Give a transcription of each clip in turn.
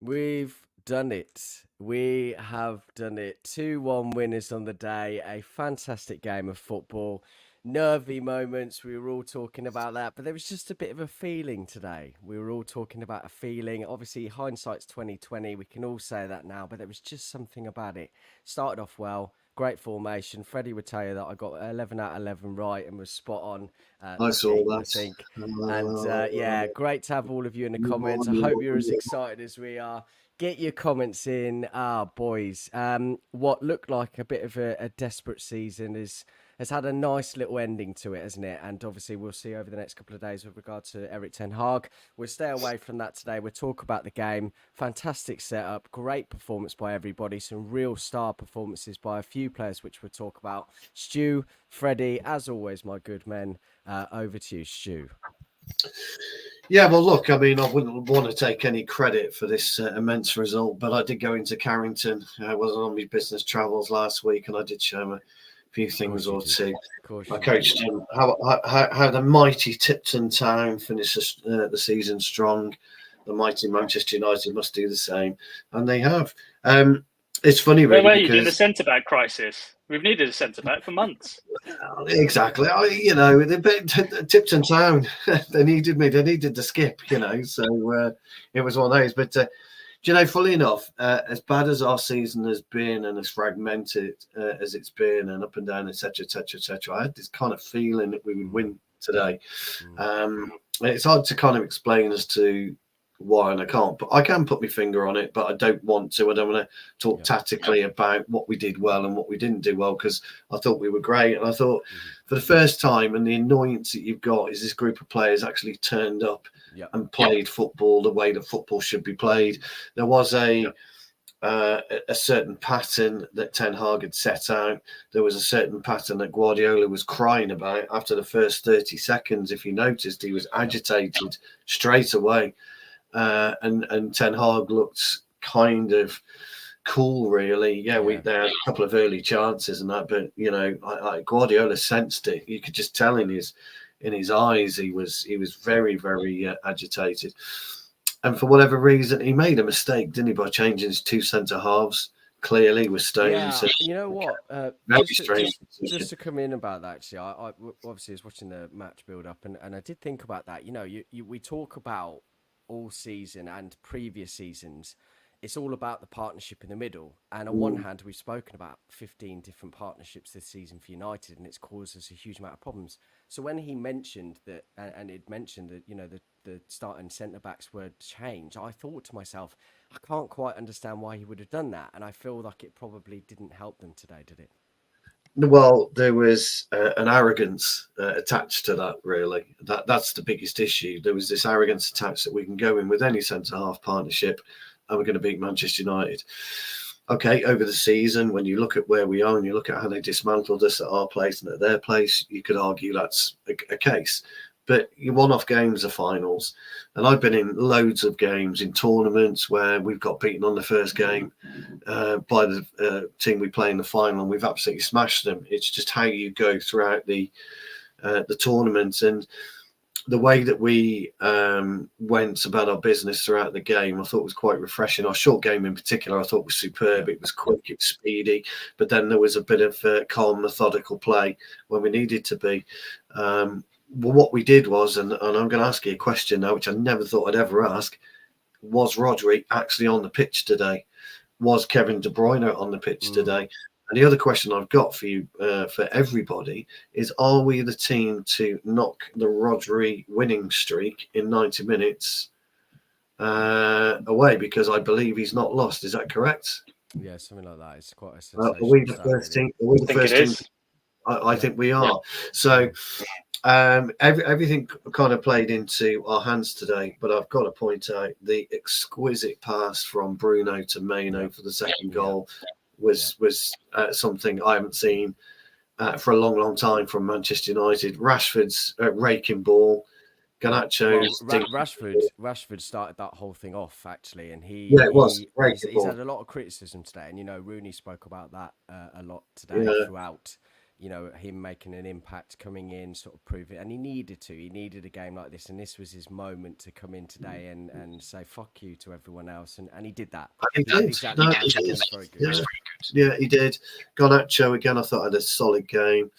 We've done it. We have done it. 2-1 winners on the day. A fantastic game of football. Nervy moments. We were all talking about that, but there was just a bit of a feeling today. We were all talking about a feeling. Obviously, hindsight's 2020. We can all say that now, but there was just something about it. Started off well. Great formation. Freddie would tell you that I got 11 out of 11 right and was spot on I this saw evening, I that. think. And yeah, great to have all of you in the comments. I hope you're as excited as we are. Get your comments in. Boys. What looked like a bit of a desperate season has had a nice little ending to it, hasn't it? And obviously, we'll see over the next couple of days with regard to Eric Ten Hag. We'll stay away from that today. We'll talk about the game. Fantastic setup. Great performance by everybody. Some real star performances by a few players, which we'll talk about. Stu, Freddie, as always, my good men. Over to you, Stu. Yeah, well, look, I mean, I wouldn't want to take any credit for this immense result, but I did go into Carrington. I was on my business travels last week, and I did show him a few things or two. I coached him how the mighty Tipton Town finished the season strong. The mighty Manchester United must do the same, and they have. It's funny, really, where are because you doing the centre back crisis? We've needed a centre back for months. Exactly. Tipton Town, they needed me. They needed the skip, So it was one of those. But fully enough, as bad as our season has been and as fragmented as it's been, and up and down, etc., etc., etc., I had this kind of feeling that we would win today. It's hard to kind of explain as to why, and I can't. But I can put my finger on it, but I don't want to. I don't want to talk tactically about what we did well and what we didn't do well, because I thought we were great. And I thought for the first time, and the annoyance that you've got is this group of players actually turned up and played football the way that football should be played. There was a certain pattern that Ten Hag had set out. There was a certain pattern that Guardiola was crying about after the first 30 seconds. If you noticed, he was agitated straight away. And Ten Hag looked kind of cool, really. They had a couple of early chances and that, but Guardiola sensed it. You could just tell in his eyes he was very, very agitated. And for whatever reason, he made a mistake, didn't he, by changing his two centre halves? Clearly, with Stones. Yeah, you know what? Very strange. Just to come in about that, actually, I obviously was watching the match build up, and I did think about that. We talk about all season and previous seasons, it's all about the partnership in the middle. And on one hand, we've spoken about 15 different partnerships this season for United, and it's caused us a huge amount of problems. So when he mentioned that, and it mentioned that, the starting centre-backs were changed, I thought to myself, I can't quite understand why he would have done that. And I feel like it probably didn't help them today, did it? Well, there was an arrogance attached to that, really. That's the biggest issue. There was this arrogance attached that we can go in with any centre-half partnership and we're going to beat Manchester United. Okay, over the season, when you look at where we are and you look at how they dismantled us at our place and at their place, you could argue that's a case. But your one-off games are finals. And I've been in loads of games in tournaments where we've got beaten on the first game by the team we play in the final, and we've absolutely smashed them. It's just how you go throughout the tournament. And the way that we went about our business throughout the game, I thought was quite refreshing. Our short game in particular, I thought was superb. It was quick, it was speedy, but then there was a bit of calm, methodical play when we needed to be. Well, what we did was, and I'm going to ask you a question now, which I never thought I'd ever ask, was Rodri actually on the pitch today? Was Kevin De Bruyne on the pitch today? And the other question I've got for you, for everybody, is are we the team to knock the Rodri winning streak in 90 minutes away? Because I believe he's not lost. Is that correct? Yeah, something like that. It's quite a sensation. Are we the first team? Are we the first team? I think we are. Yeah. So everything kind of played into our hands today, but I've got to point out the exquisite pass from Bruno to Maino for the second goal was something I haven't seen for a long time from Manchester United. Rashford's raking ball, Garnacho's Rashford started that whole thing off, actually, and he's had a lot of criticism today, and Rooney spoke about that a lot today throughout him making an impact, coming in, sort of proving, and he needed to. He needed a game like this, and this was his moment to come in today and say fuck you to everyone else, and he did that. He did exactly that. He was very good. Yeah, he did. Garnacho again, I thought had a solid game.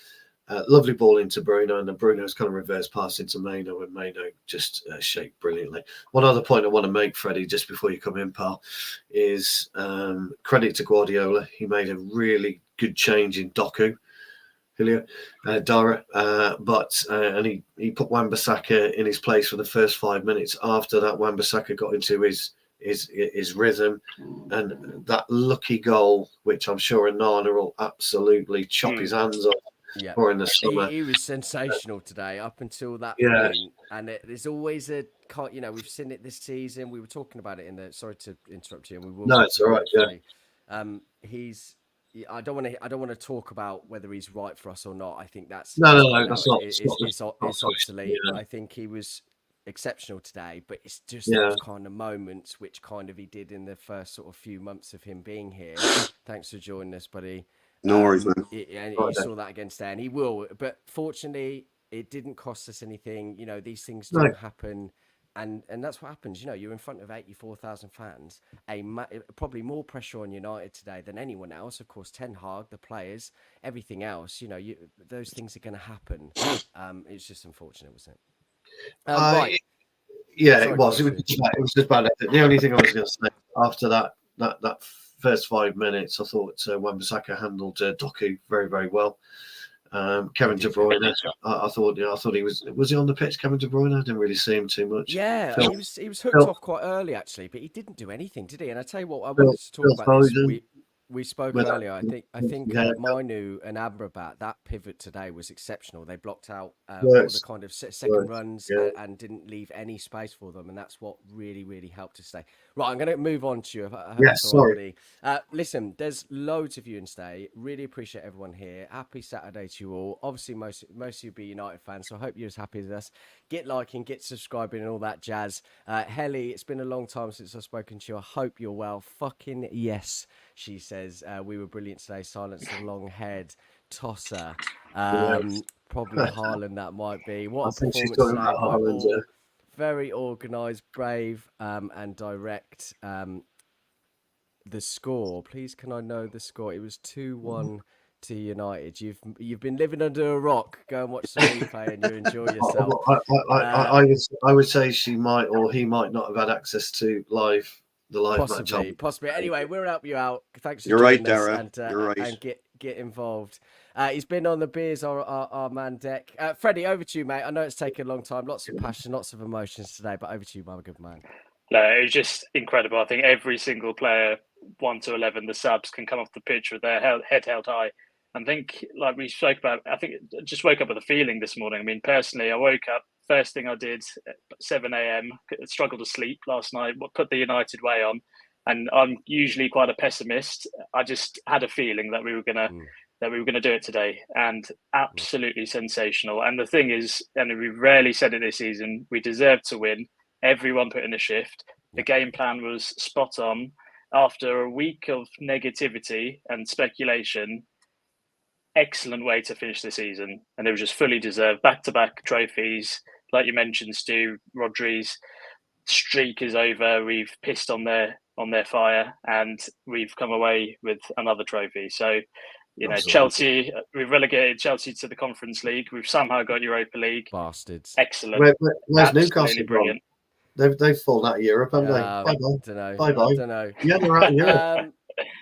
Lovely ball into Bruno, and then Bruno's kind of reverse pass into Maino, and Maino just shaped brilliantly. One other point I want to make, Freddie, just before you come in, pal, is credit to Guardiola. He made a really good change in Doku, Dara, and he put Wan-Bissaka in his place for the first 5 minutes. After that, Wan-Bissaka got into his rhythm, and that lucky goal, which I'm sure Anana will absolutely chop his hands off. Yeah, or in the summer. He was sensational today up until that point. And there's always we've seen it this season. We were talking about it sorry to interrupt you, and we will. No, it's all right. Yeah. I don't want to talk about whether he's right for us or not. I think that's that's not. It's obsolete. Yeah. I think he was exceptional today, but it's just those kind of moments which kind of he did in the first sort of few months of him being here. Thanks for joining us, buddy. No worries, man. And he saw that against there, and he will. But fortunately, it didn't cost us anything. These things do happen, and that's what happens. You're in front of 84,000 fans. Probably more pressure on United today than anyone else. Of course, Ten Hag, the players, everything else. Those things are going to happen. It's just unfortunate, wasn't it? Right. Yeah, sorry, it was. It was just bad. The only thing I was going to say after that first 5 minutes, I thought Wan-Bissaka handled Doku very, very well. Kevin De Bruyne, I thought he was he on the pitch? Kevin De Bruyne, I didn't really see him too much. Yeah, he was hooked off quite early actually, but he didn't do anything, did he? And I tell you what, I wanted to talk about this. We spoke earlier. I think Mainu and Amrabat, that pivot today was exceptional. They blocked out all the kind of second runs and didn't leave any space for them, and that's what really, really helped us stay. Right, I'm going to move on to you. Sorry. Listen, there's loads of you in stay. Really appreciate everyone here. Happy Saturday to you all. Obviously, most of you be United fans, so I hope you're as happy as us. Get liking, get subscribing, and all that jazz. Helly, it's been a long time since I've spoken to you. I hope you're well. Fucking yes. She says, we were brilliant today. Silence the long-haired tosser. Probably Haaland, that might be. What a performance today by all. Very organised, brave, and direct. The score, please, can I know the score? It was 2-1 to United. You've been living under a rock. Go and watch some replay and you enjoy yourself. I would say she might or he might not have had access to the live match. Possibly. Anyway, we'll help you out. Thanks for You're joining right, us. Dara. You're right. And get involved. He's been on the beers, our man Deck. Freddie, over to you, mate. I know it's taken a long time. Lots of passion, lots of emotions today, but over to you, my good man. No, it was just incredible. I think every single player, 1 to 11, the subs can come off the pitch with their head held high. I think, like we spoke about, I think I just woke up with a feeling this morning. I mean, personally, I woke up, first thing I did at 7 a.m., struggled to sleep last night, put the United way on. And I'm usually quite a pessimist. I just had a feeling that we were gonna do it today, and absolutely sensational. And the thing is, and we've rarely said it this season, we deserved to win. Everyone put in a shift. The game plan was spot on. After a week of negativity and speculation, excellent way to finish the season, and it was just fully deserved. Back-to-back trophies, like you mentioned, Stu. Rodri's streak is over. We've pissed on their fire, and we've come away with another trophy. So, Absolutely. Chelsea, we've relegated Chelsea to the Conference League. We've somehow got Europa League. Bastards. Excellent. Where's Newcastle? Brilliant. They've fallen out of Europe, haven't they? Bye-bye. Don't know. Yeah, they're out of Europe.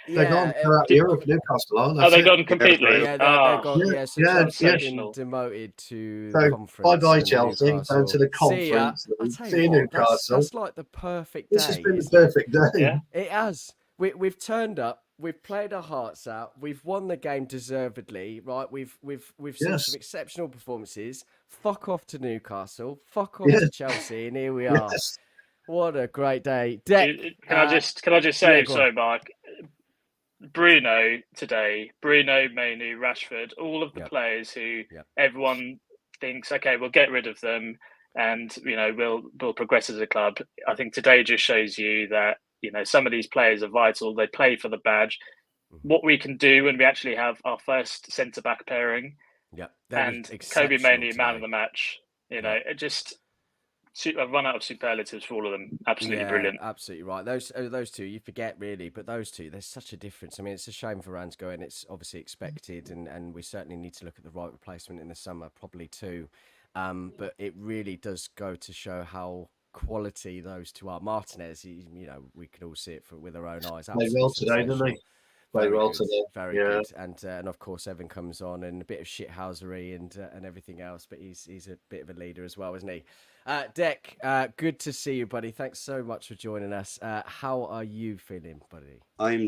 They're out of Europe, Newcastle, aren't they? Oh, they've gone completely? Yeah, they're gone. So Chelsea have been demoted to the conference. Bye-bye, Chelsea. Down to the conference. See you Newcastle. That's like the perfect day. This has been the perfect day. Yeah. It has. We've turned up. We've played our hearts out. We've won the game deservedly, right? We've seen some exceptional performances. Fuck off to Newcastle. Fuck off to Chelsea, and here we are. Yes. What a great day, Deck. Can I just say, sorry, Mark. Bruno today, Mainu, Rashford, all of the players who everyone thinks, okay, we'll get rid of them, and we'll progress as a club. I think today just shows you that some of these players are vital. They play for the badge. what we can do when we actually have our first centre back pairing. Yeah, and Kobe Mainoo, man of the match. You know, it just I've run out of superlatives for all of them. Absolutely brilliant. Absolutely right. Those two you forget really, but those two, there's such a difference. I mean, it's a shame for Rans going. It's obviously expected, and we certainly need to look at the right replacement in the summer, probably too. But it really does go to show how quality those two are. Martinez, you know, we can all see it with our own eyes. Played well today, didn't he? Very good. And of course Evan comes on, and a bit of shithousery and everything else, but he's a bit of a leader as well, isn't he? Dec, good to see you, buddy. Thanks so much for joining us. How are you feeling, buddy?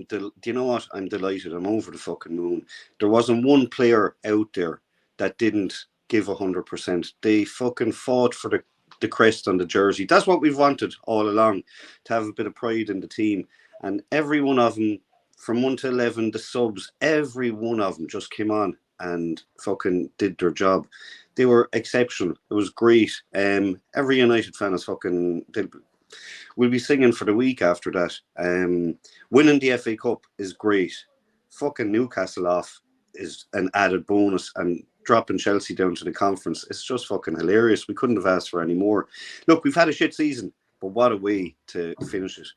Do you know what? I'm delighted. I'm over the fucking moon. There wasn't one player out there that didn't give 100%. They fucking fought for the crest on the jersey. That's what we've wanted all along, to have a bit of pride in the team. And every one of them, from 1 to 11, the subs, every one of them just came on and fucking did their job. They were exceptional. It was great. Every United fan is we'll be singing for the week after that. Winning the FA Cup is great. Fucking Newcastle off is an added bonus, and dropping Chelsea down to the conference, it's just fucking hilarious. We couldn't have asked for any more. Look, we've had a shit season, but what a way to finish it.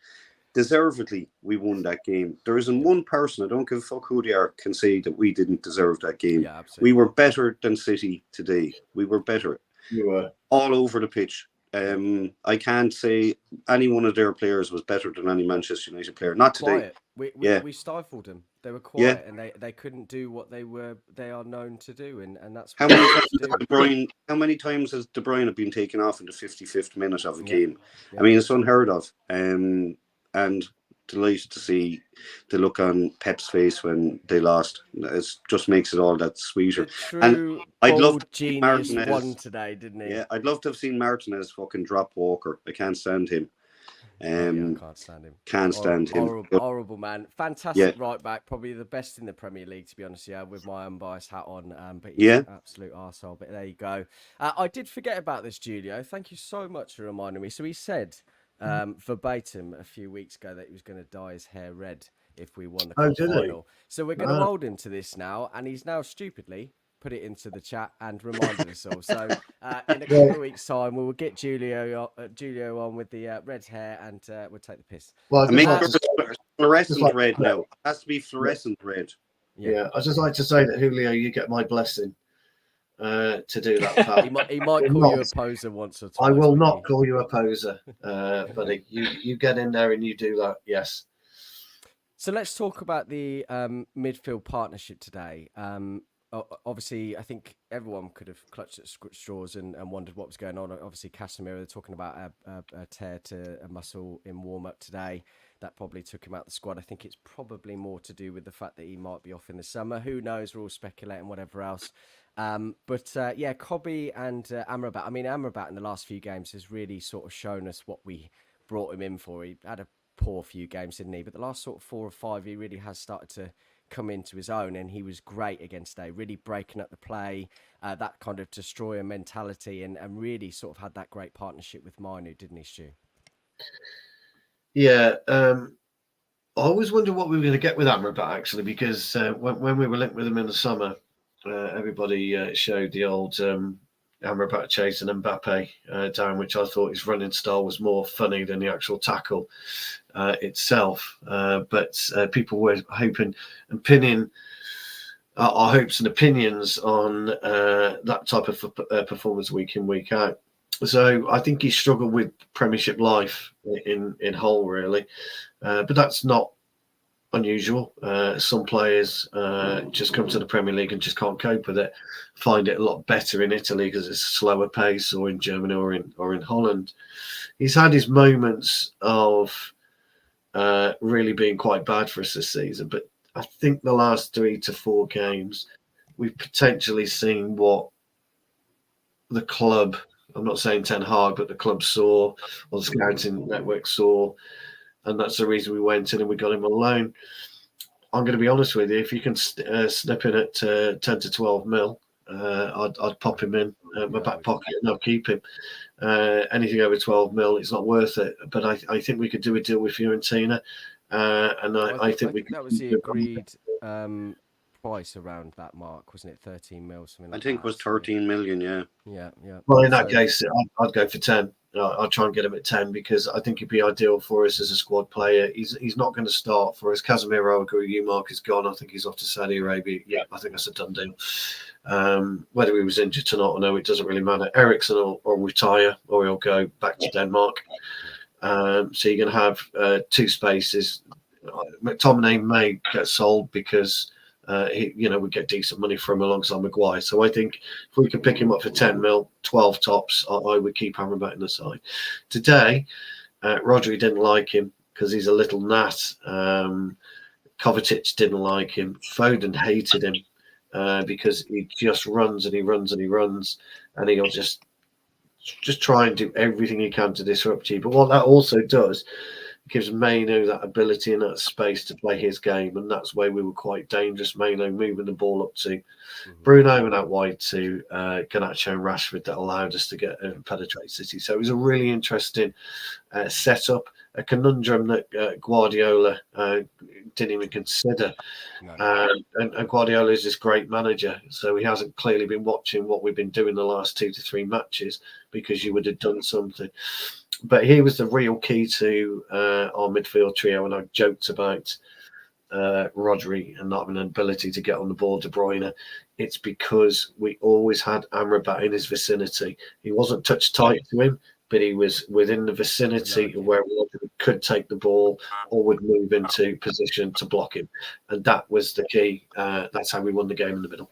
Deservedly, we won that game. There isn't one person, I don't give a fuck who they are, can say that we didn't deserve that game. Yeah, absolutely. We were better than City today. We were better. You were. All over the pitch. I can't say any one of their players was better than any Manchester United player. Not today. Quiet. We stifled them. They were quiet, and they couldn't do what they are known to do, and that's what how many times has De Bruyne been taken off in the 55th minute of a game? Yeah. I mean, it's unheard of. And delighted to see the look on Pep's face when they lost. It just makes it all that sweeter. And I'd love to see Martinez won today, didn't he? Yeah, I'd love to have seen Martinez fucking drop Walker. I can't stand him. I can't stand him. Can't stand him. Horrible man. Fantastic right back. Probably the best in the Premier League, to be honest. Yeah, with my unbiased hat on. But he's an absolute arsehole. But there you go. I did forget about this, Julio. Thank you so much for reminding me. So he said verbatim a few weeks ago that he was going to dye his hair red if we won the cup final. So we're going to hold him to this now, and he's now stupidly put it into the chat and reminded us all. So in a couple of weeks' time, we will get Julio on with the red hair, and we'll take the piss. Well, make sure fluorescent red now. It has to be fluorescent red. Yeah, I'd just like to say that, Julio, you get my blessing to do that, pal. he might call you a poser once or twice. I will not call you a poser, buddy. You get in there and you do that, yes. So let's talk about the midfield partnership today. Obviously, I think everyone could have clutched at straws and wondered what was going on. Obviously, Casemiro, they're talking about a tear to a muscle in warm-up today. That probably took him out of the squad. I think it's probably more to do with the fact that he might be off in the summer. Who knows? We're all speculating, whatever else. Kobe and Amrabat. I mean, Amrabat in the last few games has really sort of shown us what we brought him in for. He had a poor few games, didn't he? But the last sort of 4 or 5, he really has started to come into his own, and he was great against today, really breaking up the play, that kind of destroyer mentality, and really sort of had that great partnership with Mainoo, didn't he, Stu? Yeah, I always wondered what we were going to get with Amrabat, actually, because when we were linked with him in the summer, everybody showed the old Amrabat chasing Mbappe down, which I thought his running style was more funny than the actual tackle itself. But people were hoping and pinning our hopes and opinions on that type of performance week in, week out. So I think he struggled with Premiership life in whole, really. But that's not unusual. Some players just come to the Premier League and just can't cope with it. Find it a lot better in Italy because it's a slower pace, or in Germany, or in Holland. He's had his moments of really being quite bad for us this season, but I think the last 3 to 4 games we've potentially seen what the club, I'm not saying Ten Hag, but the club saw, or the scouting network saw, and that's the reason we went in and we got him on loan. I'm going to be honest with you, if you can snip in at 10 to 12 mil, I'd pop him in my back pocket and I'll keep him. Anything over 12 mil, it's not worth it. But I think we could do a deal with Fiorentina And I think we that was the agreed price around that mark, wasn't it? 13 mil, something like that. I think it was 13 million. Yeah. Yeah. Well, in that case, I'd go for 10. I'll try and get him at 10 because I think he'd be ideal for us as a squad player. He's not going to start for us. Casemiro, I agree with you, Mark, is gone. I think he's off to Saudi Arabia. Yeah, I think that's a done deal. Whether he was injured or not, I know it doesn't really matter. Ericsson will retire or he'll go back to Denmark. So you're going to have 2 spaces. McTominay may get sold because we get decent money for him alongside Maguire. So I think if we could pick him up for 10 mil, 12 tops, I would keep Amrabat in the side. Today, Rodri didn't like him because he's a little gnat. Kovacic didn't like him. Foden hated him because he just runs and he runs and he runs, and he'll just try and do everything he can to disrupt you. But what that also does, gives Maino that ability and that space to play his game, and that's where we were quite dangerous. Maino moving the ball up to Bruno and out wide to Garnacho and Rashford that allowed us to get penetrate City. So it was a really interesting setup, a conundrum that Guardiola didn't even consider. No. And Guardiola is this great manager, so he hasn't clearly been watching what we've been doing the last 2 to 3 matches, because you would have done something. But he was the real key to our midfield trio, and I joked about Rodri and not having an ability to get on the ball, De Bruyne. It's because we always had Amrabat in his vicinity. He wasn't touch tight to him, but he was within the vicinity of where Rodri could take the ball or would move into position to block him. And that was the key. That's how we won the game in the middle.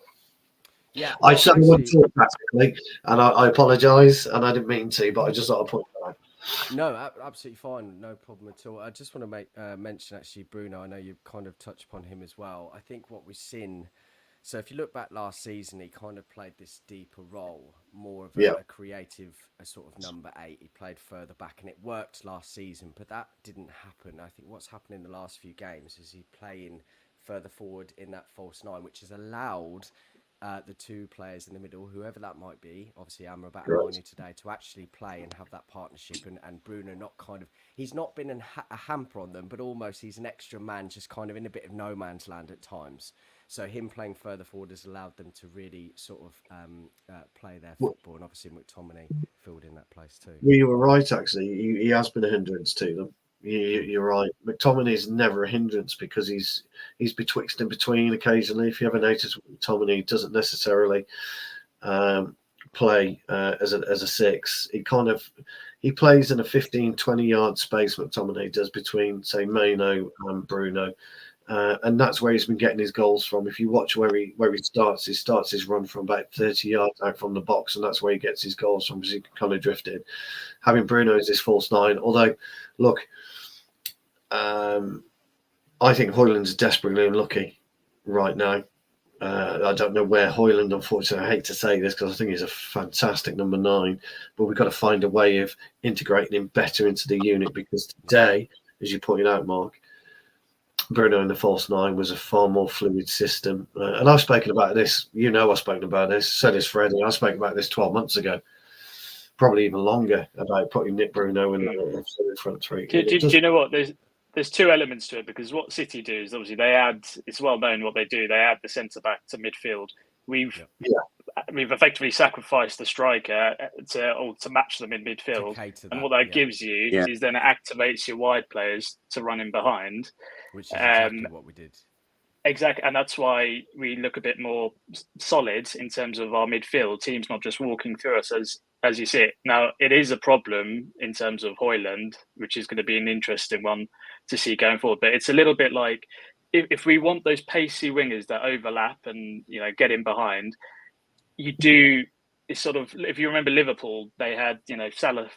Yeah, I certainly wouldn't talk practically, and I apologise, and I didn't mean to, but I just thought I'd put that out. No, absolutely fine, no problem at all. I just want to make mention actually, Bruno. I know you've kind of touched upon him as well. I think what we've seen. So if you look back last season, he kind of played this deeper role, more of a creative, a sort of number 8. He played further back, and it worked last season, but that didn't happen. I think what's happened in the last few games is he playing further forward in that false 9, which has allowed the 2 players in the middle, whoever that might be, obviously Amrabat and Maino today, to actually play and have that partnership, and Bruno not kind of, he's not been a hamper on them, but almost he's an extra man just kind of in a bit of no man's land at times. So him playing further forward has allowed them to really sort of play their football, and obviously McTominay filled in that place too. Well, you were right, actually. He has been a hindrance to them. You're right. McTominay is never a hindrance because he's betwixt and between occasionally. If you ever notice, McTominay doesn't necessarily play as a 6. He plays in a 15-20 yard space. McTominay does between, say, Maino and Bruno. And that's where he's been getting his goals from. If you watch where he starts his run from about 30 yards out from the box, and that's where he gets his goals from, because he can kind of drift in. Having Bruno as his false 9, although, look, I think Højlund's desperately unlucky right now. I don't know where Højlund, unfortunately, I hate to say this because I think he's a fantastic number 9, but we've got to find a way of integrating him better into the unit, because today, as you pointed out, Mark, Bruno in the false 9 was a far more fluid system. And I've spoken about this. I've spoken about this. So does Freddie. I spoke about this 12 months ago, probably even longer, about putting Nick Bruno in the front 3. Do you know what? There's 2 elements to it, because what City do is obviously they add, it's well known what they do, they add the centre-back to midfield. We've effectively sacrificed the striker to match them in midfield. And what that gives you is then it activates your wide players to run in behind. Which is exactly what we did. Exactly. And that's why we look a bit more solid in terms of our midfield. Teams not just walking through us as you see it. Now, it is a problem in terms of Højlund, which is going to be an interesting one to see going forward. But it's a little bit like, if we want those pacey wingers that overlap and get in behind, you do. It's sort of, if you remember Liverpool, they had Salah,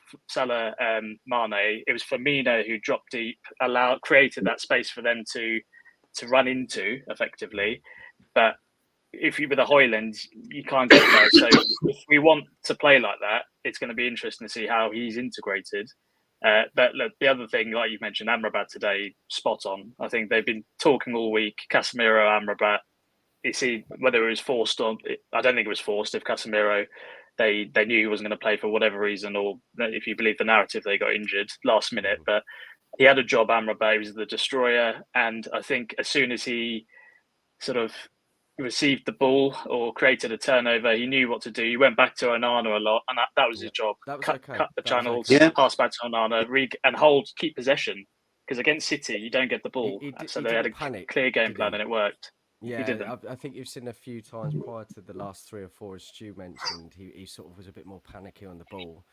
Mane. It was Firmino who dropped deep, created that space for them to run into effectively. But if you with a Højlund, you can't get there. So if we want to play like that, it's going to be interesting to see how he's integrated. But look, the other thing, like you mentioned, Amrabat today, spot on. I think they've been talking all week, Casemiro, Amrabat. You see, whether it was forced or I don't think it was forced. If Casemiro, they knew he wasn't going to play for whatever reason, or if you believe the narrative, they got injured last minute. But he had a job. Amrabat, he was the destroyer, and I think as soon as he sort of received the ball or created a turnover, he knew what to do. He went back to Onana a lot, and that was his job. That was cut the channels, okay. pass back to Onana, and keep possession. Because against City, you don't get the ball. So they had a clear game plan, and it worked. Yeah, I think you've seen a few times prior to the last 3 or 4, as Stu mentioned, he sort of was a bit more panicky on the ball.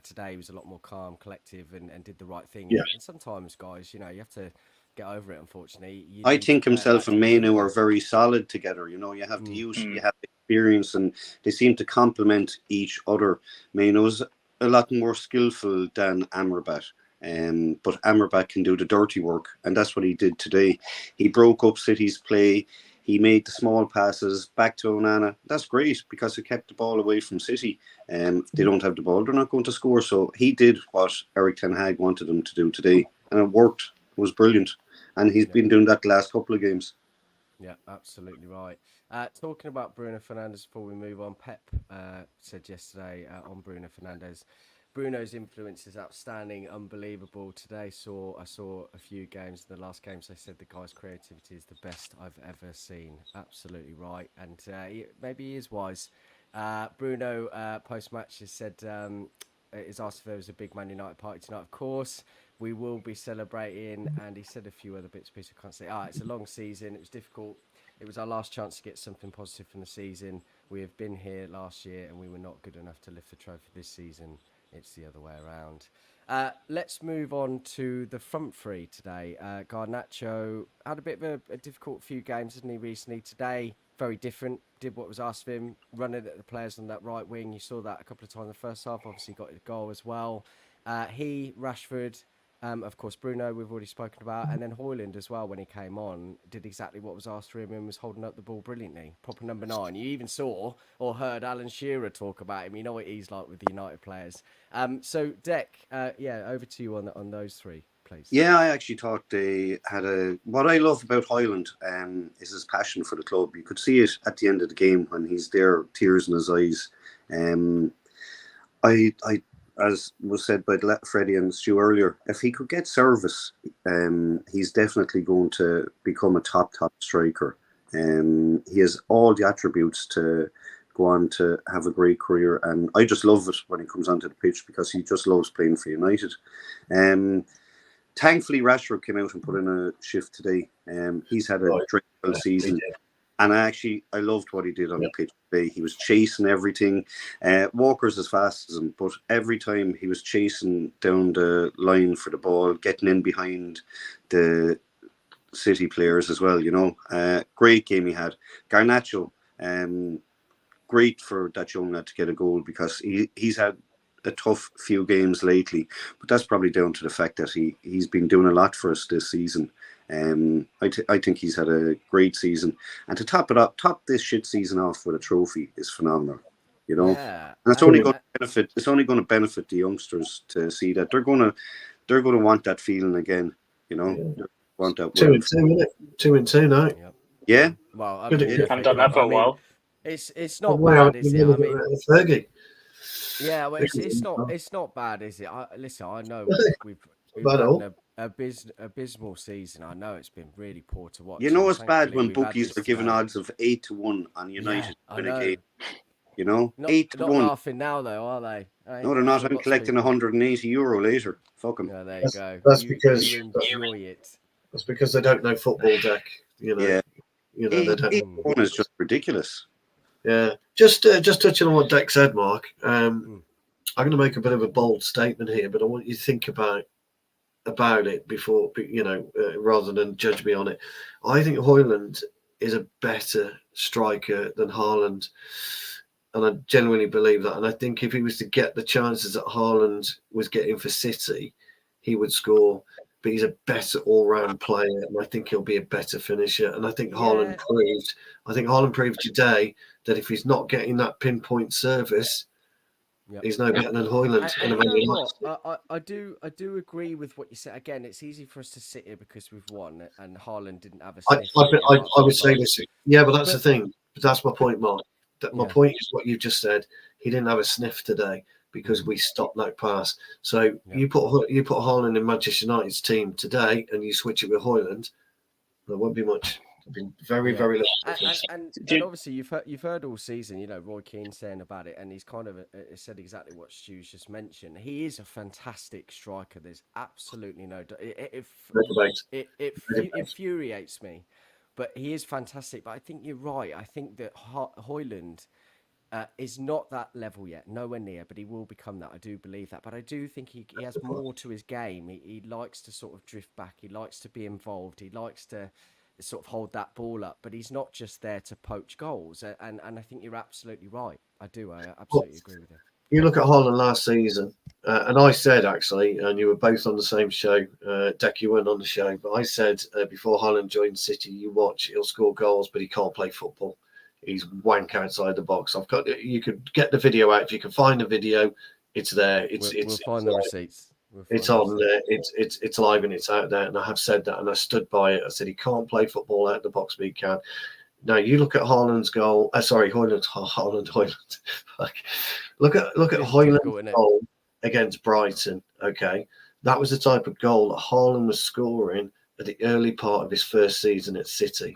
Today he was a lot more calm, collective, and did the right thing. Yeah. And sometimes, guys, you have to get over it, unfortunately. I think himself and Mainu are very solid together. You have the youth, you have the experience, and they seem to complement each other. Mainu's a lot more skillful than Amrabat. But Amrabat can do the dirty work, and that's what he did today. He broke up City's play. He made the small passes back to Onana. That's great because it kept the ball away from City. If they don't have the ball, they're not going to score. So he did what Eric Ten Hag wanted him to do today, and it worked. It was brilliant. And he's been doing that the last couple of games. Yeah, absolutely right. Talking about Bruno Fernandes before we move on, Pep said yesterday on Bruno Fernandes, Bruno's influence is outstanding, unbelievable. Today I saw a few games. In the last games, they said the guy's creativity is the best I've ever seen. Absolutely right. And maybe he is wise. Bruno, post-match, has said, is asked if there was a big Man United party tonight. Of course, we will be celebrating. And he said a few other bits and pieces. I can't say, it's a long season. It was difficult. It was our last chance to get something positive from the season. We have been here last year and we were not good enough to lift the trophy this season. It's the other way around. Let's move on to the front three today. Garnacho had a bit of a difficult few games, hasn't he, recently? Today, very different. Did what was asked of him, running at the players on that right wing. You saw that a couple of times in the first half. Obviously got a goal as well. Rashford, of course, Bruno, we've already spoken about. And then Højlund as well, when he came on, did exactly what was asked for him and was holding up the ball brilliantly. Proper number 9. You even saw or heard Alan Shearer talk about him. You know what he's like with the United players. So, Dec, over to you on those three, please. Yeah, I actually thought they had what I love about Højlund is his passion for the club. You could see it at the end of the game when he's there, tears in his eyes. As was said by Freddie and Stu earlier, if he could get service, he's definitely going to become a top striker. He has all the attributes to go on to have a great career, and I just love it when he comes onto the pitch because he just loves playing for United. Thankfully, Rashford came out and put in a shift today. He's had a dreadful season. And I loved what he did on the pitch today. He was chasing everything. Walker's as fast as him, but every time he was chasing down the line for the ball, getting in behind the City players as well, Great game he had. Garnacho, great for that young lad to get a goal because he's had a tough few games lately, but that's probably down to the fact that he's been doing a lot for us this season. I think he's had a great season, and to top this shit season off with a trophy is phenomenal. And it's only going to benefit. It's only going to benefit the youngsters to see that they're going to want that feeling again. Want that 2-2 now. Yeah. Well, I haven't done that for a while. It's not bad, is it? I mean, Fergie. Yeah, well, it's not bad, is it? I know we've had an abysmal season. I know it's been really poor to watch. It's bad when bookies are giving odds of 8-1 on United win a game. 8-1. Not laughing now though, are they? No, they're not. I'm collecting €180 later. Fuck them. Yeah, there you go. That's because you enjoy it. That's because they don't know football, Dec. Yeah. They don't. 8-1 is just ridiculous. Yeah, just touching on what Dec said, Mark. I'm going to make a bit of a bold statement here, but I want you to think about it before, rather than judge me on it. I think Højlund is a better striker than Haaland, and I genuinely believe that. And I think if he was to get the chances that Haaland was getting for City, he would score. But he's a better all-round player, and I think he'll be a better finisher. And I think Haaland proved today that if he's not getting that pinpoint service, he's no better than Højlund. I do agree with what you said. Again, it's easy for us to sit here because we've won, and Haaland didn't have a sniff. I would say this. Yeah, but that's the thing. But that's my point, Mark. My point is what you just said. He didn't have a sniff today. because we stopped that pass. So you put Haaland in Manchester United's team today, and you switch it with Højlund, there won't be much. It'll be very little difference. And obviously you've heard all season, Roy Keane saying about it, and he's kind of said exactly what Stu's just mentioned. He is a fantastic striker. There's absolutely no doubt. It infuriates me, but he is fantastic. But I think you're right. I think that Højlund is not that level yet, nowhere near, but he will become that. I do believe that. But I do think he has more to his game. He likes to sort of drift back. He likes to be involved. He likes to sort of hold that ball up, but he's not just there to poach goals. And I think you're absolutely right. I absolutely agree with you. You look at Haaland last season, and I said actually, and you were both on the same show, Deck, you weren't on the show, but I said before Haaland joined City, you watch, he'll score goals, but he can't play football. He's wank outside the box. You could get the video out. If you can find the video, it's there. We'll find the receipts. It's on there. It's live and it's out there. And I have said that, and I stood by it. I said he can't play football out the box, but he can. Now you look at Haaland's goal. Højlund. Look at Højlund's goal against Brighton. Okay, that was the type of goal that Haaland was scoring at the early part of his first season at City.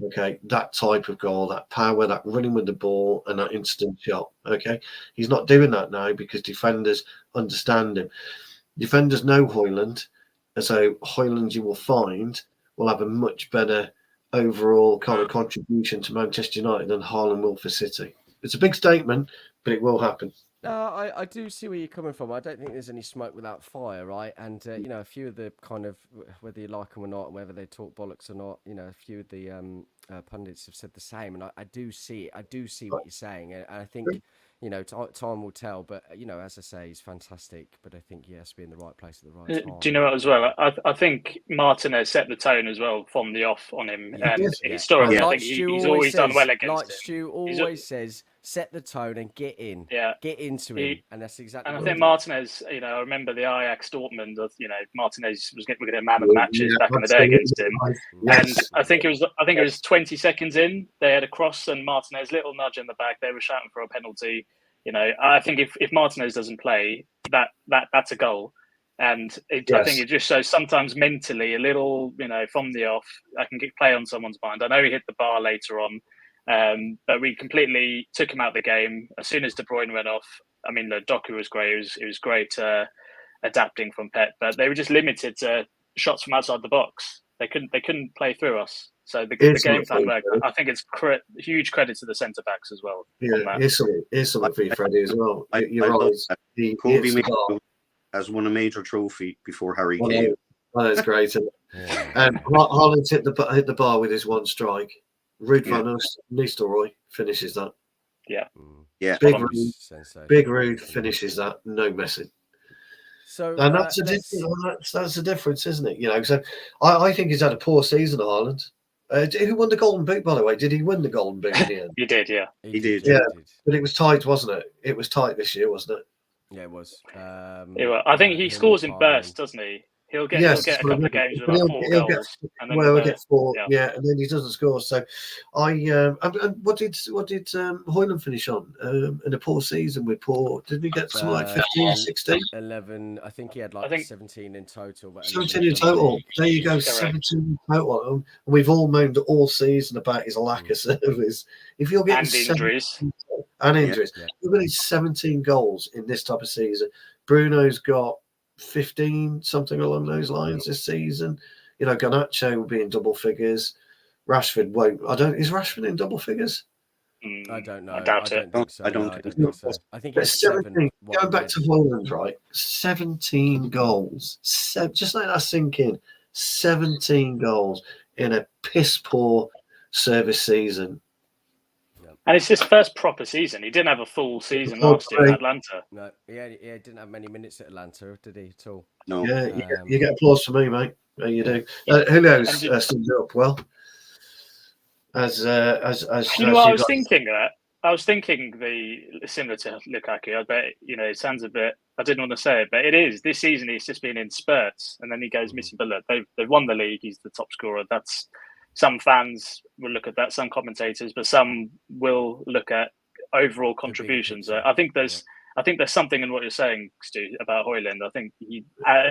Okay, that type of goal, that power, that running with the ball, and that instant shot. Okay, he's not doing that now because defenders understand him. Defenders know Højlund, and so Højlund, you will find, will have a much better overall kind of contribution to Manchester United than Haaland will for City. It's a big statement, but it will happen. No, I do see where you're coming from. I don't think there's any smoke without fire, right? And a few of the kind of, whether you like them or not, whether they talk bollocks or not, a few of the pundits have said the same, and I do see it. I do see what you're saying, and I think time will tell. But as I say, he's fantastic. But I think he has to be in the right place at the right time. Do you know what as well? I think Martinez set the tone as well from the off on him, and historically, I think he's always done well against him. Like Stu always says, set the tone and get in. Yeah, get into him, and that's exactly. And I think Martinez, I remember the Ajax Dortmund. Martinez was getting a man of matches back in the day against him, and I think it was 20 seconds in. They had a cross, and Martinez little nudge in the back. They were shouting for a penalty. I think if Martinez doesn't play, that's a goal. And I think it just shows sometimes mentally a little, from the off, I can play on someone's mind. I know he hit the bar later on, but we completely took him out of the game as soon as De Bruyne went off. I mean, Doku was great. It was great adapting from Pep, but they were just limited to shots from outside the box. They couldn't play through us. So the game plan worked. I think it's huge credit to the centre backs as well. Yeah, here's something for you, Freddie, as well. You're right. Kobe has won a major trophy before Harry came. Oh, that's great. Haaland hit the bar with his one strike. Ruud van Nistelrooy finishes that. Yeah. Big Ruud finishes that. No messing. So and that's the difference, isn't it? So I think he's had a poor season, Haaland. Who won the Golden Boot, by the way? Did he win the Golden Boot in the end? He did, yeah. He did. Yeah, but it was tight, wasn't it? It was tight this year, wasn't it? Yeah, it was. I think he scores in bursts, doesn't he? He'll get a couple of games with 4 goals. He'll get 4, and then he doesn't score. So and what did Højlund finish on? In a poor season with poor, did we get something like 15, 16? 11, I think he had 17 in total. But 17 in total. There you go, 17 in total. And we've all moaned all season about his lack of service. If you're getting injuries. You're getting 17 goals in this type of season. Bruno's got 15, something along those lines this season. Garnacho will be in double figures. Rashford won't. Is Rashford in double figures? I don't know. I doubt it. I don't think so. I think it's 17. Going back to Højlund, right? 17 goals. Just let that sink in. 17 goals in a piss poor service season. And it's his first proper season. He didn't have a full season last year in Atlanta. No, he didn't have many minutes at Atlanta, did he, at all? No. Yeah, you get applause for me, mate. Yeah, you do. Who knows? Sums it up well. As you know what I was thinking that? I was thinking similar to Lukaku. I bet it sounds a bit. I didn't want to say it, but it is. This season he's just been in spurts, and then he goes missing. But look, they've won the league. He's the top scorer. That's. Some fans will look at that, some commentators, but some will look at overall contributions. I think there's I think there's something in what you're saying, Stu, about Højlund. I think he,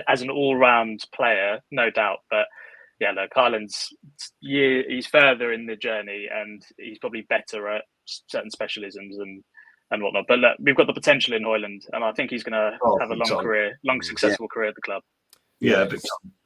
as an all-round player, no doubt, but yeah, look, Haaland's he's further in the journey, and he's probably better at certain specialisms and whatnot. But look, we've got the potential in Højlund, and I think he's going to have a long, successful career at the club. Yeah,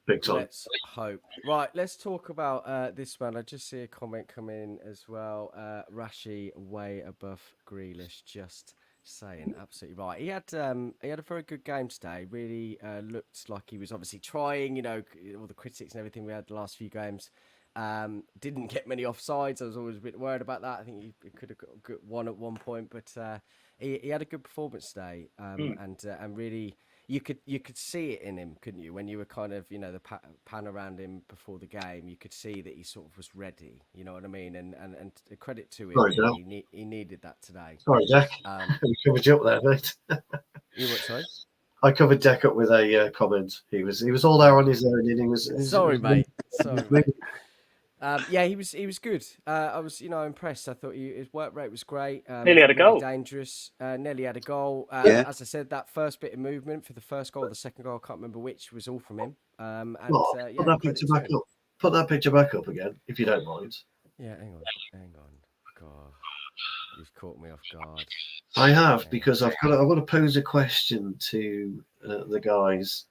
big time. Let's hope. Right, let's talk about this one. I just see a comment come in as well. Rashi way above Grealish, just saying, absolutely right. He had a very good game today. Really looked like he was obviously trying. You know, all the critics and everything we had the last few games. Didn't get many offsides. I was always a bit worried about that. I think he could have got one at one point, but he had a good performance today. And really, you could see it in him, couldn't you? When you were kind of, you know, the pan around him before the game, you could see that he sort of was ready. You know what I mean? And credit to him, sorry, he needed that today. Sorry, Jack. We covered you up there, mate. You what? Sorry. I covered Deck up with a comment. He was all there on his own, and he was. Sorry, mate. Sorry, mate. Yeah, he was good. I was, impressed. I thought his work rate was great. Nearly had a goal. Dangerous. Nearly had a goal. As I said, that first bit of movement for the first goal, the second goal, I can't remember which, was all from him. Put that picture back up. Put that picture back up again, if you don't mind. Yeah, hang on. God, you've caught me off guard. I have, because I've got to pose a question to the guys.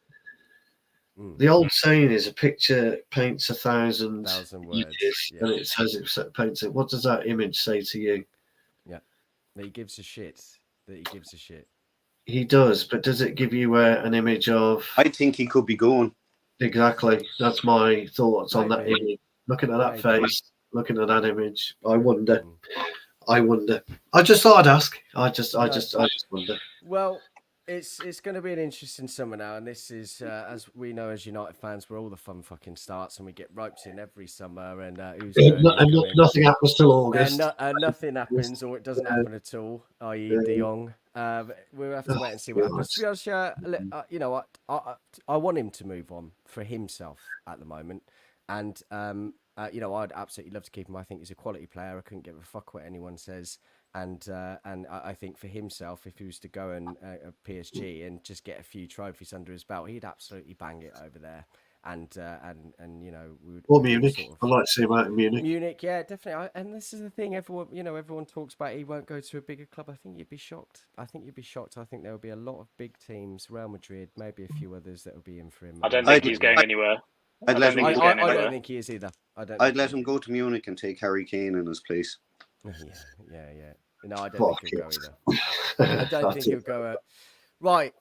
The old saying is a picture paints 1,000 words, and it says it paints it. What does that image say to you? Yeah, that he gives a shit. He does, but does it give you an image of? I think he could be going. Exactly. That's my thoughts on that image. Looking at that face, looking at that image, I wonder. I just thought I'd ask. I just wonder. Well, it's going to be an interesting summer now, and this is, as we know as United fans, where all the fun fucking starts, and we get roped in every summer, and nothing happens till August. Nothing happens, or it doesn't happen at all, i.e. De Jong. We'll have to wait and see what happens. To be honest, I want him to move on for himself at the moment, and I'd absolutely love to keep him. I think he's a quality player. I couldn't give a fuck what anyone says. And I think for himself, if he was to go and PSG and just get a few trophies under his belt, he'd absolutely bang it over there. And we would. Or Munich. I'd like to see him out in Munich. Munich, yeah, definitely. And this is the thing. Everyone talks about he won't go to a bigger club. I think you'd be shocked. I think there will be a lot of big teams, Real Madrid, maybe a few others that will be in for him. I don't think he's going anywhere. I don't think he is either. I'd let him go to Munich and take Harry Kane in his place. Yeah. No, I don't think he'll go either. I don't think he'll go. Right,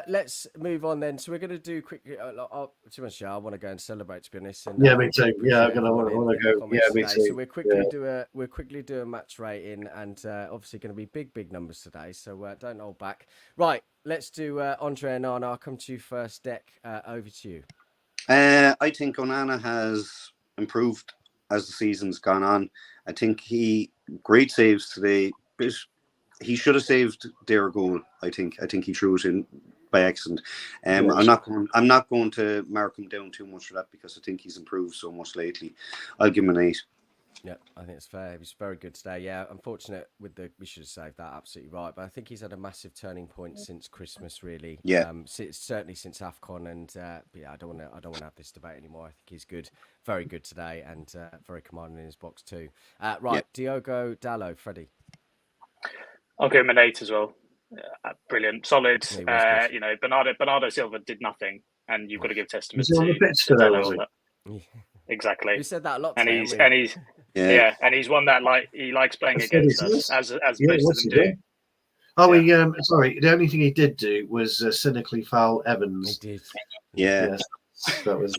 let's move on then. So we're going to do quickly. Too much. I want to go and celebrate, to be honest. And, me too. Yeah, I'm gonna want to go. Yeah, me too. So we'll quickly do a match rating, and obviously going to be big numbers today. So don't hold back. Right, let's do Andre and Onana. I'll come to you first. Deck, over to you. I think Onana has improved as the season's gone on. I think great saves today. But he should have saved their goal. I think he threw it in by accident. I'm not going to mark him down too much for that, because I think he's improved so much lately. I'll give him an 8. Yeah, I think it's fair. He was very good today. Yeah, unfortunate we should have saved that. Absolutely right. But I think he's had a massive turning point since Christmas, really. Yeah. Certainly since AFCON, and I don't want to have this debate anymore. I think he's good, very good today, and very commanding in his box too. Right, yeah. Diogo Dalot, Freddie. I'll give him an 8 as well. Brilliant, solid. Bernardo Silva did nothing, and you've got to give testament to Dalot. Exactly. You said that a lot. And he's one that he likes playing against us, as most of them do. Sorry. The only thing he did do was cynically foul Evans. He did. Yeah. That was.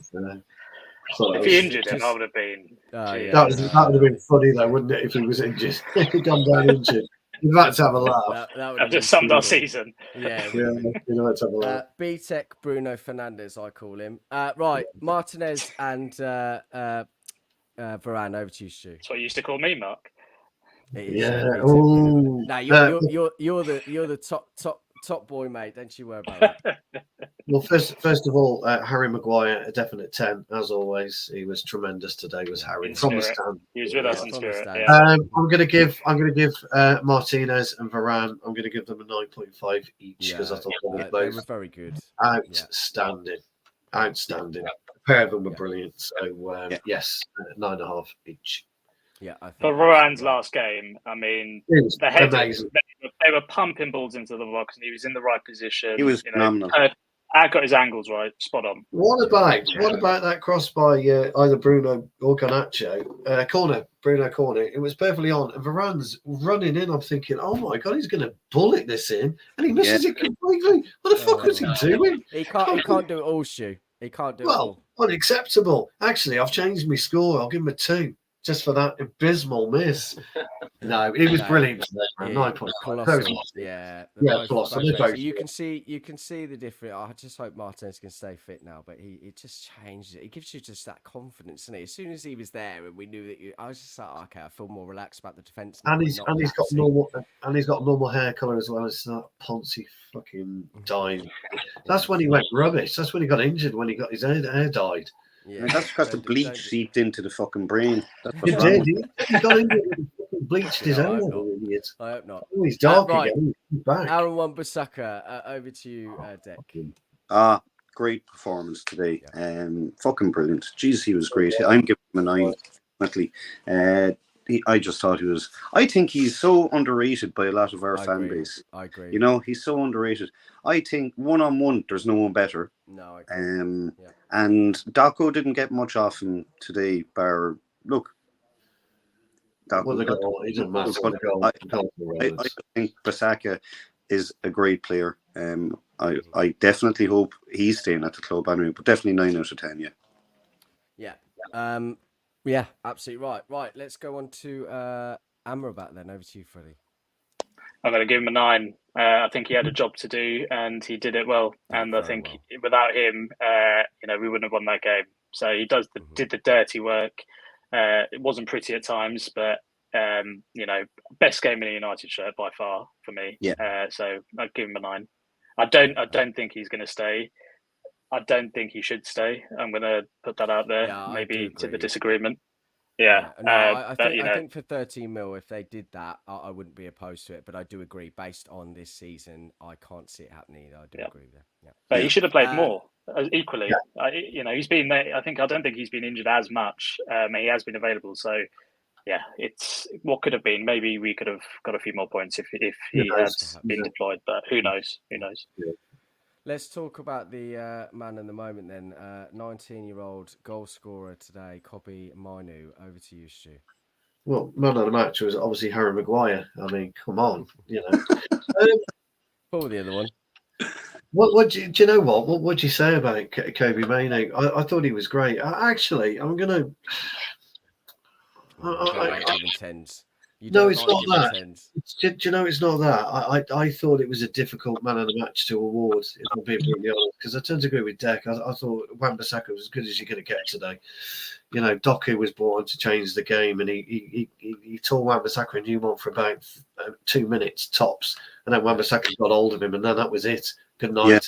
If he injured him, I would have been. That would have been funny though, wouldn't it? If he was injured, if he'd gone down injured. You've had to have a laugh. That just summed our season. Yeah. You know, let's have a laugh. B-Tech Bruno Fernandes, I call him. Right, Martinez and Varane, over to you, Stu. That's what you used to call me, Mark. Yeah. Oh. Now you're the top boy, mate. Don't you worry about that. Well, first of all, Harry Maguire, a definite 10, as always. He was tremendous today, was Harry, In from the spirit. stand. He was with us in from the spirit. stand. Yeah. I'm going to give Martinez and Varane. I'm going to give them a 9.5 each because I thought they were they both were very good. outstanding. Outstanding. A pair of them were brilliant. So yes, 9.5 each. Yeah, I think For Varane's last game, I mean, It was the headers, amazing. they were pumping balls into the box, and he was in the right position. He was phenomenal. I got his angles right, spot on. What about that cross by either Bruno or Garnacho? Bruno corner. It was perfectly on. And Varane's running in. I'm thinking, oh my God, he's going to bullet this in. And he misses it completely. What the fuck was he doing? He can't do it all, Stu. He can't do it all. Unacceptable. Actually, I've changed my score. I'll give him a 2 just for that abysmal miss. No, it was brilliant. 9.5. Colossal. Yeah, colossal. You can see the difference. I just hope Martinez can stay fit now, but it just changes it. It gives you just that confidence, and as soon as he was there, and we knew that I was just like, okay, I feel more relaxed about the defense. And he's got normal hair color as well. It's not Ponzi fucking dying. That's when he went rubbish. That's when he got injured. When he got his hair dyed. Yeah, that's because the bleach seeped into the fucking brain. He did. He got injured. Bleached his hair. I hope not. Oh, he's dark again. He's back. Aaron Wan-Bissaka, over to you, Deck. Great performance today. Fucking brilliant. Jeez, he was great. I'm giving him a 9. Definitely. I just thought he was. I think he's so underrated by a lot of our fan base. I agree. You know, he's so underrated. I think one-on-one, there's no one better. No, I agree. And Daco didn't get much off him today. Look. Well, the goal, he didn't matter. I think Bissaka is a great player. I definitely hope he's staying at the club anyway, but definitely 9 out of 10. Yeah, absolutely right. Right, let's go on to Amrabat then. Over to you, Freddie. I'm going to give him a 9. I think he had a job to do, and he did it well. And I think without him, we wouldn't have won that game. So he did the dirty work. It wasn't pretty at times, but best game in a United shirt by far for me. So I'd give him a 9. I don't think he's going to stay. I don't think he should stay. I'm going to put that out there, maybe to the disagreement. I think for 13 mil, if they did that, I wouldn't be opposed to it. But I do agree, based on this season, I can't see it happening either. I do agree with that. But he should have played more. Equally, he's been. I don't think he's been injured as much. He has been available, so it's what could have been. Maybe we could have got a few more points if he had been deployed. But who knows? Who knows? Yeah. Let's talk about the man in the moment then. 19-year-old goal scorer today, Kobbie Mainoo. Over to you, Stu. Well, man of the match was obviously Harry Maguire. I mean, come on, What was the other one? Do you know what? What would you say about Kobbie Mainoo? I thought he was great. Actually, I'm gonna. Tens. No, it's not that. Do you know it's not that? I thought it was a difficult man of the match to award, if I'm being really honest, because I tend to agree with Deck. I thought Wan-Bissaka was as good as you're going to get today. Doku was brought on to change the game, and he tore Wan-Bissaka a new one for about 2 minutes tops, and then Wan-Bissaka got hold of him, and then that was it. Good night. Yeah.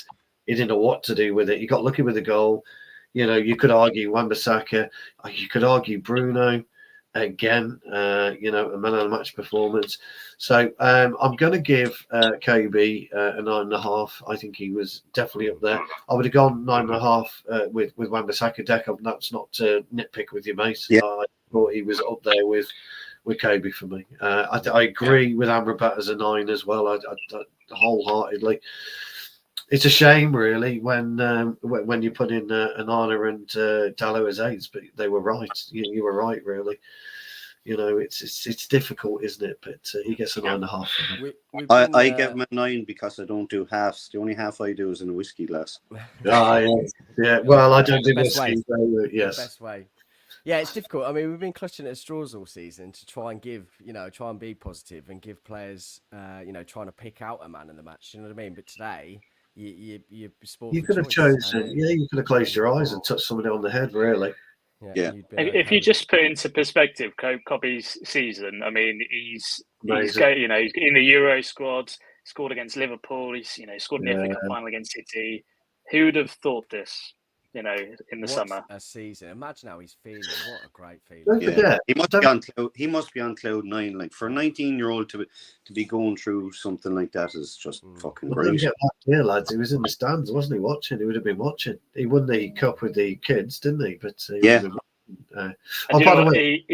He didn't know what to do with it. He got lucky with the goal. You could argue Wan-Bissaka. You could argue Bruno. Again, a man of the match performance. So I'm going to give Kobbie a 9.5. I think he was definitely up there. I would have gone 9.5 with Wan-Bissaka. Deck. That's not to nitpick with you, mate. Yeah. I thought he was up there with Kobbie for me. I agree with Amrabat as a 9 as well. I wholeheartedly. It's a shame, really, when you put in Onana and Dalot as 8s, but they were right. You were right, really. It's difficult, isn't it? But he gets a 9.5. I give him a 9 because I don't do halves. The only half I do is in a whiskey glass. Yeah. Well, I don't do whiskey. So, yes. The best way. Yeah, it's difficult. I mean, we've been clutching at straws all season to try and try and be positive and give players, trying to pick out a man in the match. You know what I mean? But today. You could have chosen. You could have closed your eyes and touched somebody on the head. Really. Yeah. If you just put into perspective Kobbie's season, I mean, he's in the Euro squad. scored against Liverpool. He's scored in the FA Cup final against City. Who'd have thought this? In the summer. A season. Imagine how he's feeling. What a great feeling. Don't forget, he must be on cloud 9. Like for a 19-year-old to be going through something like that is just fucking great. Don't get that here, lads. He was in the stands, wasn't he? Watching. He would have been watching. He won the cup with the kids, didn't he? But yeah. By the way,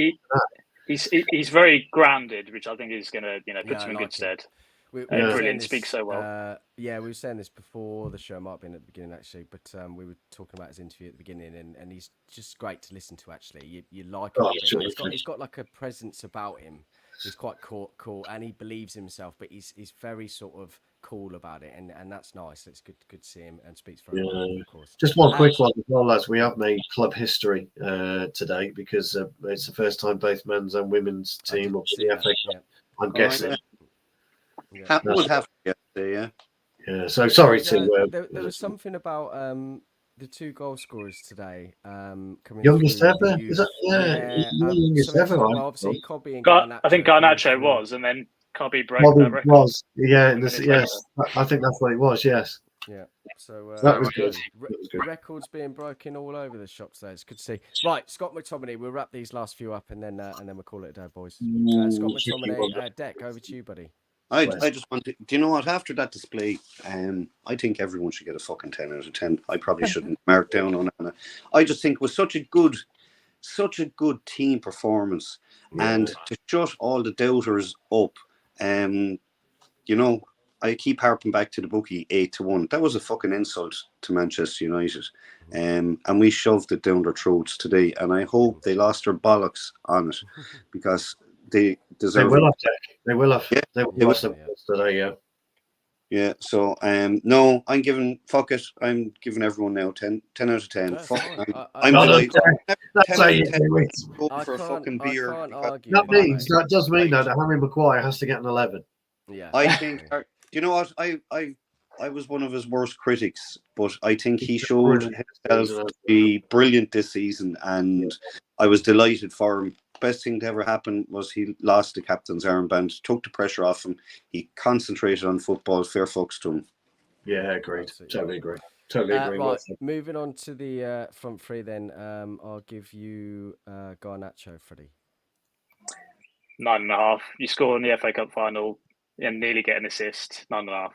he's very grounded, which I think is going to put him in good stead. Brilliant, speaks so well. We were saying this before the show, might have been at the beginning actually, but we were talking about his interview at the beginning, and he's just great to listen to. Actually, you like him. He's got like a presence about him. He's quite cool, and he believes himself, but he's very sort of cool about it, and that's nice. It's good to see him, and speaks very well, of course. Just one quick one as well, lads. We have made club history today because it's the first time both men's and women's team up to the FA Cup. I'm guessing. Would have to get there, yeah. So sorry to. There was something about the 2 goal scorers today. Coming youngest ever? Is that youngest ever? Right? Obviously, Cobby and I think Garnacho was, and then Cobby broke that record. Was yes. I think that's what it was. Yes. Yeah. So that was good. Records being broken all over the shop today. It's good to see. Right, Scott McTominay. We'll wrap these last few up, and then we'll call it a day, boys. Scott McTominay, Deck, over to you, buddy. I just want to. Do you know what? After that display, I think everyone should get a fucking 10 out of 10. I probably shouldn't mark down on it. I just think it was such a good team performance, and to shut all the doubters up. I keep harping back to the bookie 8-1. That was a fucking insult to Manchester United, and we shoved it down their throats today. And I hope they lost their bollocks on it because. They deserve. They will have. Yeah, they will have today. Yeah. Yeah. So no, I'm giving. Fuck it. I'm giving everyone now 10 out of 10. I'm delighted. That's how you do it. Go for a fucking beer. That does mean that Harry Maguire has to get an 11. Yeah. I think. Do you know what? I was one of his worst critics, but I think he showed himself to be brilliant this season, and I was delighted for him. Best thing to ever happen was he lost the captain's armband, took the pressure off him. He concentrated on football. Fair fucks to him. Yeah, great. Totally agree. Right, moving on to the front three then. I'll give you Garnacho, Freddie. 9.5. You score in the FA Cup final and nearly get an assist. 9.5.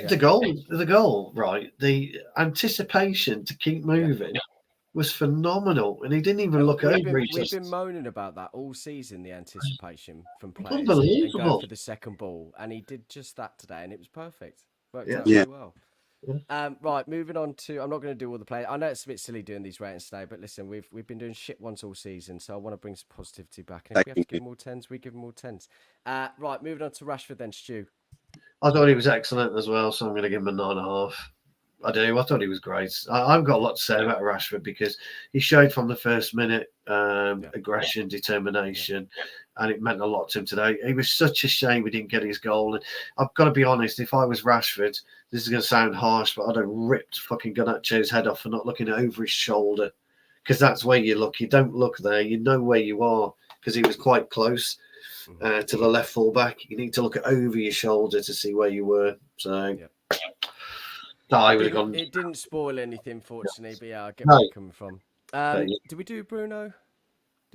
The goal, right? The anticipation to keep moving. Was phenomenal, and he didn't even look over. We've been moaning about that all season, the anticipation from players and going for the second ball, and he did just that today, and it was perfect. Worked out really well. Right, moving on to. I'm not going to do all the players. I know it's a bit silly doing these ratings today, but listen, we've been doing shit ones all season, so I want to bring some positivity back. And if we have to give them all 10s, we give them all 10s. Right, moving on to Rashford then, Stu. I thought he was excellent as well, so I'm going to give him a 9.5. I do. I thought he was great. I've got a lot to say about Rashford because he showed from the first minute aggression, determination, and it meant a lot to him today. It was such a shame we didn't get his goal. And I've got to be honest, if I was Rashford, this is going to sound harsh, but I'd have ripped fucking Garnacho's head off for not looking over his shoulder because that's where you look. You don't look there. You know where you are because he was quite close to the left full back. You need to look over your shoulder to see where you were. So... I would have gone. It didn't spoil anything, fortunately, but I get where you're coming from. Did we do Bruno?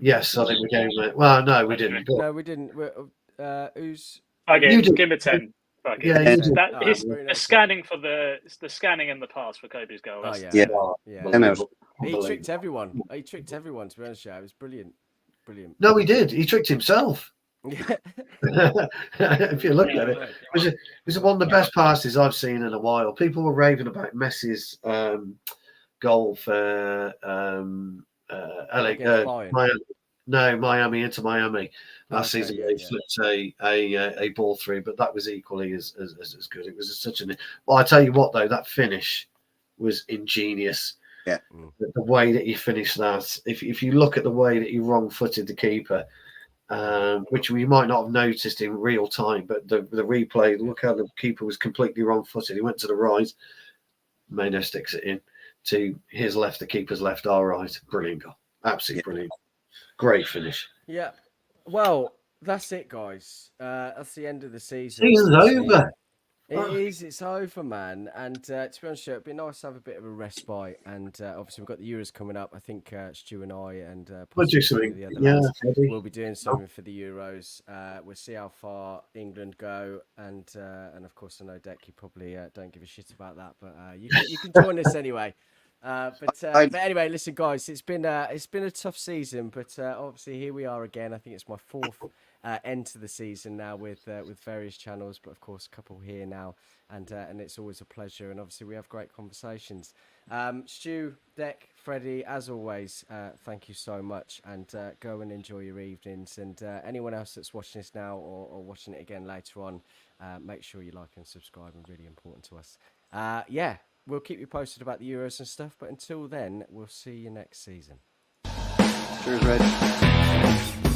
Yes, I think we gave it. Well, no, we didn't. No, we didn't. Who's? I gave him a 10. Yeah, the scanning for the scanning in the pass for Kobe's goal. He tricked everyone. To be honest, it was brilliant. No, he did. He tricked himself. If you look at it, it was one of the best passes I've seen in a while. People were raving about Messi's goal for Miami into Miami last season. He flipped a ball through, but that was equally as good. It was such an. Well, I tell you what, though, that finish was ingenious. Yeah, the way that he finished that. If you look at the way that he wrong-footed the keeper. Which we might not have noticed in real time, but the replay, look how the keeper was completely wrong-footed. He went to the right, Maino sticks it in to his left, the keeper's left, our right. Brilliant goal, absolutely brilliant, great finish. Yeah, well, That's it, guys. That's the end of the season. Season's over. It is. It's over, man. And to be honest, it'd be nice to have a bit of a respite. And obviously, we've got the Euros coming up. I think Stu and I and We'll do possibly something. the other Yeah, lads maybe. will be doing something for the Euros. We'll see how far England go. And of course, I know, Deck, you probably don't give a shit about that, but you can join us anyway. But anyway, listen, guys, it's been a tough season, but obviously here we are again. I think it's my fourth end to the season now with various channels, but of course a couple here now, and it's always a pleasure. And obviously we have great conversations. Stu, Deck, Freddie, as always, thank you so much, and go and enjoy your evenings. And anyone else that's watching this now or watching it again later on, make sure you like and subscribe, and really important to us. We'll keep you posted about the Euros and stuff, but until then, we'll see you next season. Cheers, Red.